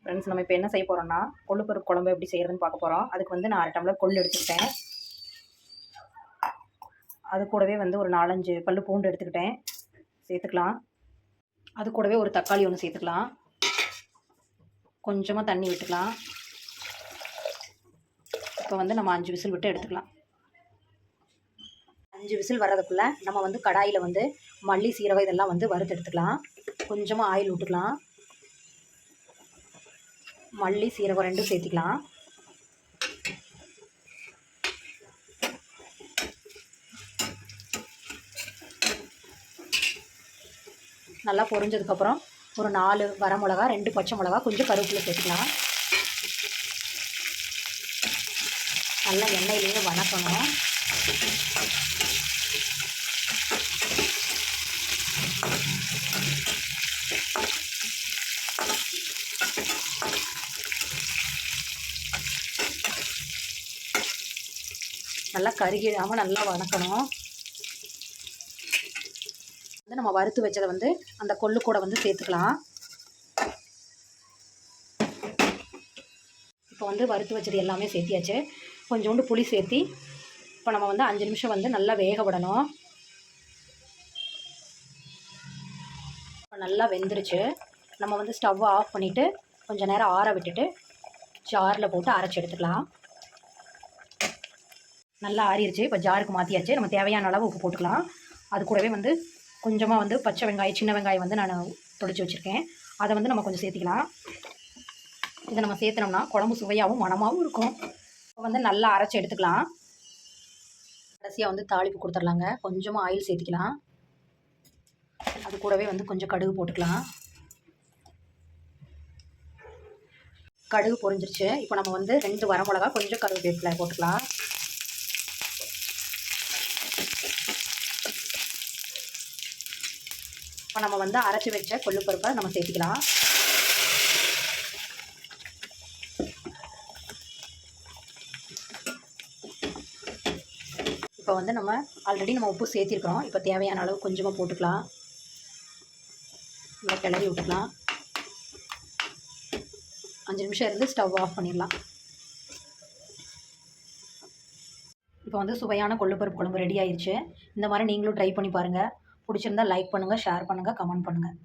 Friends, நம்ம இப்போ என்ன செய்ய போகிறோம்னா கொள்ளு பருப்பு குழம்பு எப்படி செய்கிறதுன்னு பார்க்க போகிறோம். அதுக்கு வந்து நான் 1/2 டம்ளர் கொள்ளு எடுத்துக்கிட்டேன். அது கூடவே வந்து ஒரு 4-5 பல்லு பூண்டு எடுத்துக்கிட்டேன், சேர்த்துக்கலாம். அது கூடவே ஒரு தக்காளி ஒன்று சேர்த்துக்கலாம். கொஞ்சமாக தண்ணி விட்டுக்கலாம். இப்போ வந்து நம்ம 5 விசில் விட்டு எடுத்துக்கலாம். 5 விசில் வர்றதுக்குள்ளே நம்ம வந்து கடாயில் வந்து மல்லி சீரகம் இதெல்லாம் வந்து வறுத்து எடுத்துக்கலாம். கொஞ்சமாக ஆயில் விட்டுக்கலாம். மல்லி சீரகம் 2 சேர்த்திக்கலாம். நல்லா பொரிஞ்சதுக்கப்புறம் ஒரு 4 வரமிளகா, 2 பச்சை மிளகா, கொஞ்சம் கருவேப்பிலை சேர்த்துக்கலாம். நல்லா எண்ணெயிலேயே வணக்கணும். நல்லா கருகிடாமல் நல்லா வணக்கணும். வந்து நம்ம வறுத்து வச்சதை வந்து அந்த கொள்ளு கூட வந்து சேர்த்துக்கலாம். இப்போ வந்து வறுத்து வச்சது எல்லாமே சேர்த்தியாச்சு. கொஞ்சோண்டு புளி சேர்த்தி இப்போ நம்ம வந்து 5 நிமிஷம் வந்து நல்லா வேக விடணும். இப்போ நல்லா வெந்துருச்சு. நம்ம வந்து ஸ்டவ்வை ஆஃப் பண்ணிவிட்டு கொஞ்சம் நேரம் ஆற விட்டுட்டு ஜாரில் போட்டு அரைச்சி எடுத்துக்கலாம். நல்லா ஆறிடுச்சு. இப்போ ஜாருக்கு மாற்றியாச்சு. நம்ம தேவையான அளவு உப்பு போட்டுக்கலாம். அது கூடவே வந்து கொஞ்சமாக வந்து பச்சை வெங்காயம், சின்ன வெங்காயம் வந்து நான் தொளிச்சு வச்சுருக்கேன். அதை வந்து நம்ம கொஞ்சம் சேர்த்திக்கலாம். இதை நம்ம சேர்த்துனோம்னா குழம்பு சுவையாகவும் மணமாகவும் இருக்கும். இப்போ வந்து நல்லா அரைச்சி எடுத்துக்கலாம். கடைசியாக வந்து தாளிப்பு கொடுத்துர்லாங்க. கொஞ்சமாக ஆயில் சேர்த்திக்கலாம். அது கூடவே வந்து கொஞ்சம் கடுகு போட்டுக்கலாம். கடுகு பொரிஞ்சிருச்சு. இப்போ நம்ம வந்து 2 வரமிளகா, கொஞ்சம் கருவேப்பிலை போட்டுக்கலாம். இப்போ நம்ம வந்து அரைச்சி வச்ச கொள்ளு பருப்பை நம்ம சேர்த்திக்கலாம். இப்போ வந்து நம்ம ஆல்ரெடி உப்பு சேர்த்திருக்கிறோம். இப்போ தேவையான அளவு கொஞ்சமாக போட்டுக்கலாம். நல்லா கிளறி விட்டுக்கலாம். 5 நிமிஷம் இருந்து ஸ்டவ் ஆஃப் பண்ணிடலாம். இப்போ வந்து சுவையான கொள்ளு பருப்பு குழம்பு ரெடி ஆயிடுச்சு. இந்த மாதிரி நீங்களும் ட்ரை பண்ணி பாருங்கள். பிடிச்சிருந்தால் லைக் பண்ணுங்கள், ஷேர் பண்ணுங்கள், கமெண்ட் பண்ணுங்கள்.